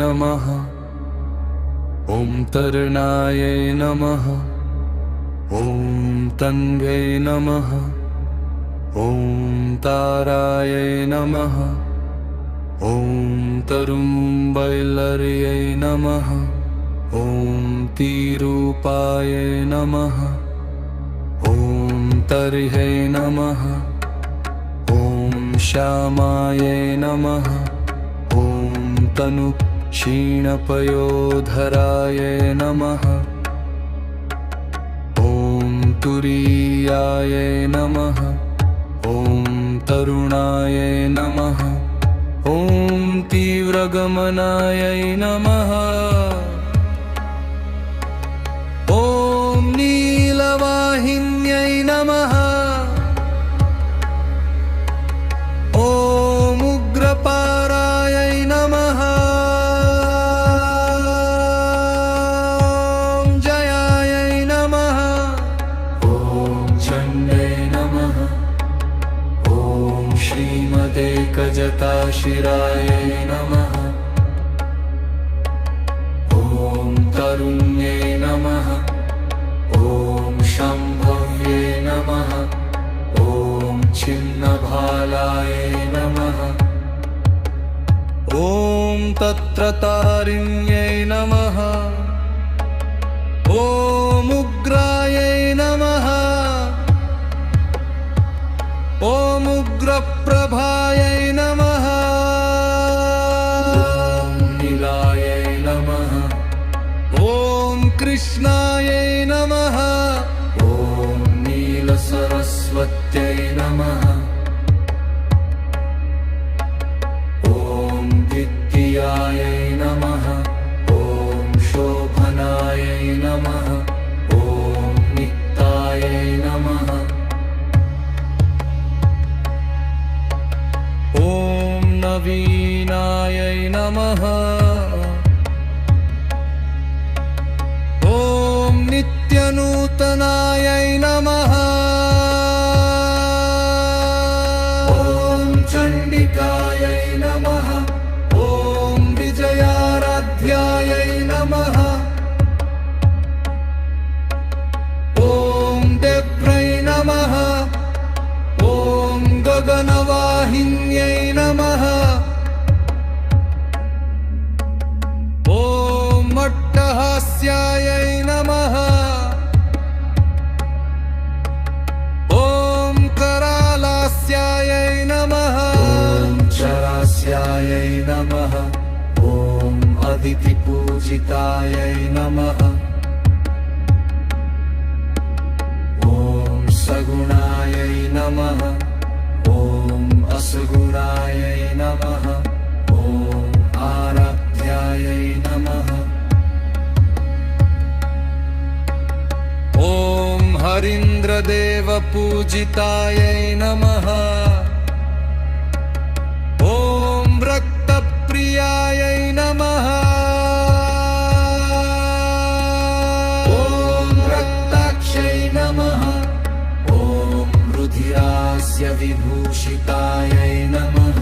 नमः। ॐ तरणायै नमः। ॐ तन्वै नमः। ॐ तारायै नमः। ॐ तरुम्बैलर्यै नमः। ॐ तिरूपायै नमः। ॐ तर्ह्यै नमः। ॐ श्यामायै नमः। ॐ तनु क्षीणपयोधरायै नमः। ॐ तुरीयायै नमः। ॐ तरुणायै नमः। ॐ तीव्रगमनायै नमः। ॐ नीलवाहिन्यै नमः। ॐ उग्रपारायै नमः। ॐ जयायै नमः। ॐ चण्डै नमः। ॐ श्रीमदेकजटाशिरायै नमः। ॐ तरुण्यै नमः। ॐ शम्भव्यै नमः। ॐ छिन्नभालायै नमः। ॐ तत्रतारिण्यै नमः। ॐ उग्रायै नमः। ॐ उग्रप्रभायै नमः। ॐ नीलायै नमः। ॐ कृष्णायै नमः। ॐ नीलसरस्वत्यै नमः। ॐ विद्यायै नमः। ॐ शोभनायै नमः। ॐ नित्यायै नमः। ॐ नवीनायै नमः। ॐ नित्यनूतनायै नमः। ॐ चण्डिकायै नमः। ॐ विजयाराध्यायै नमः। ॐ देव्यै नमः। ॐ गगनवाहिन्यै नमः। ॐ अट्टहास्यायै नमः। ॐ करालास्यायै नमः। ॐ चरास्यायै नमः। ॐ अदितिपूजितायै नमः। ॐ सगुणायै नमः। ॐ असगुणायै नमः। ॐ आराध्यायै नमः। ॐ हरीन्द्रदेवपूजितायै नमः। ॐ रक्तप्रियायै नमः। ॐ रक्ताक्षै नमः। ॐ रुधिरास्य विभूषितायै नमः।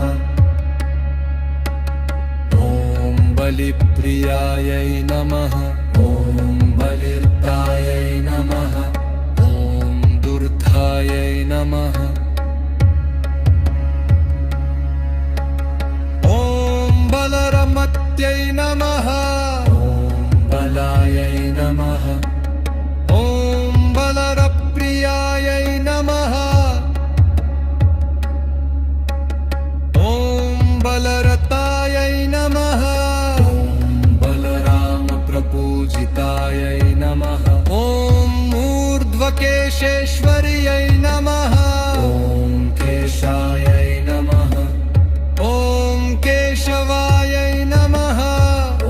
ॐ बलिप्रियायै नमः। ॐ बलिर्दायै नमः। ॐ दुर्धायै नमः। ॐ बलरमत्यै नमः। ॐ बलायै नमः। ॐ बलरप्रियायै नमः। ॐ बलरतायै नमः। ॐ बलरामप्रपूजितायै नमः। ॐ ऊर्ध्वकेशेश्वर्यै नमः। ॐ केशायै नमः। ॐ केशवायै नमः।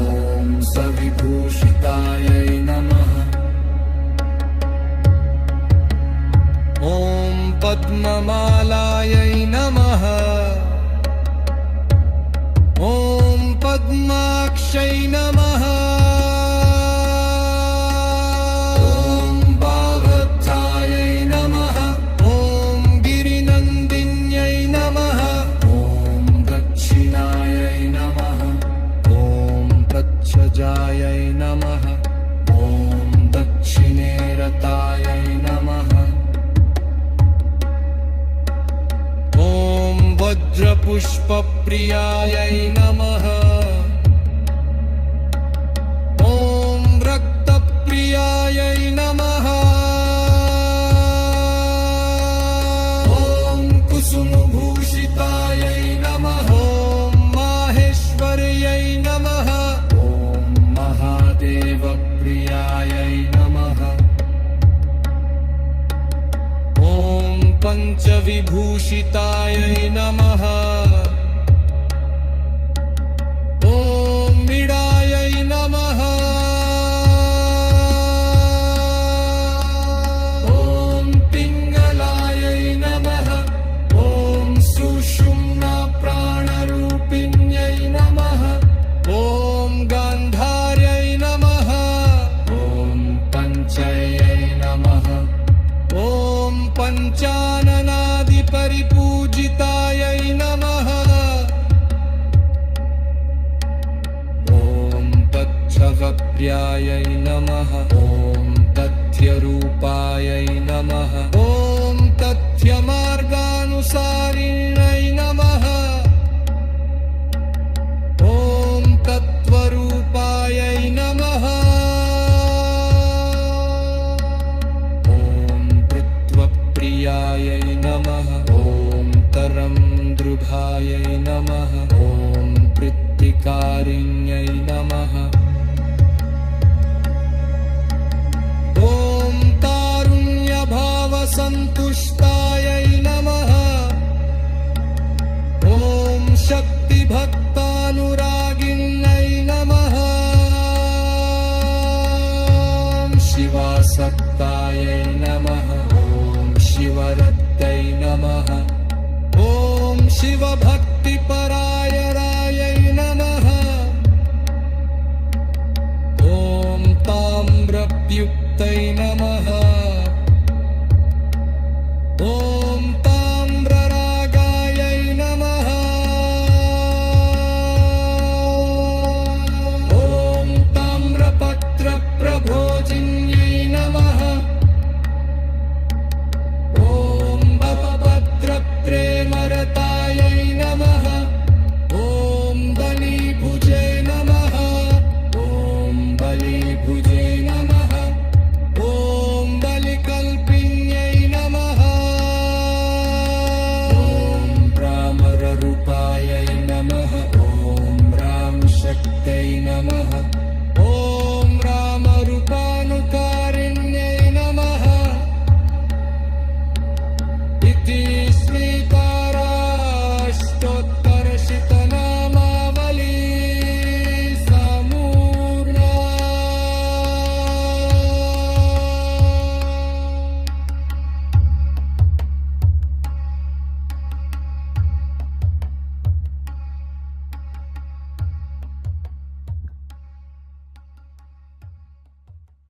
ॐ सविभूषितायै नमः। ॐ पद्ममालायै नमः। ॐ पद्माक्षै नमः। ॐ बागध्यायै नमः। ॐ गिरिनन्दिन्यै नमः। ॐ दक्षिणायै नमः। ॐ ध्वजायै नमः ॐ दक्षिणे रतायै नमः ॐ वज्रपुष्पप्रियायै नमः ॐ रक्तप्रियायै नमः ॐ कुसुमभूषितायै नमः ॐ माहेश्वर्यै नमः ॐ महादेवप्रियायै नमः ॐ पञ्चविभूषितायै नमः ॐ मीडायै नमः ॐ पिङ्गलायै नमः ॐ सुषुम्ना प्राणरूपिण्यै नमः ॐ गान्धार्यै नमः ॐ पञ्चयै नमः ॐ पञ्चाननादिपरिपूजितायै नमः ॐ तच्छवप्र्यायै नमः ॐ तथ्यरूपायै नमः ॐ तथ्यमार्गानुसारिण्यै नमः ॐ तत्त्वरूपायै नमः ॐ पृथ्वप्रियायै नमः ॐ तरन्द्रुभायै नमः ॐ पृत्तिकारिण्यै नमः ॐ तारुण्यभावसन्तुष्टायै नमः ॐ शक्तिभक्तानुरागिण्यै नमः ॐ शिवासक्तायै नमः ॐ शिवरत्यै नमः ॐ शिवभक्त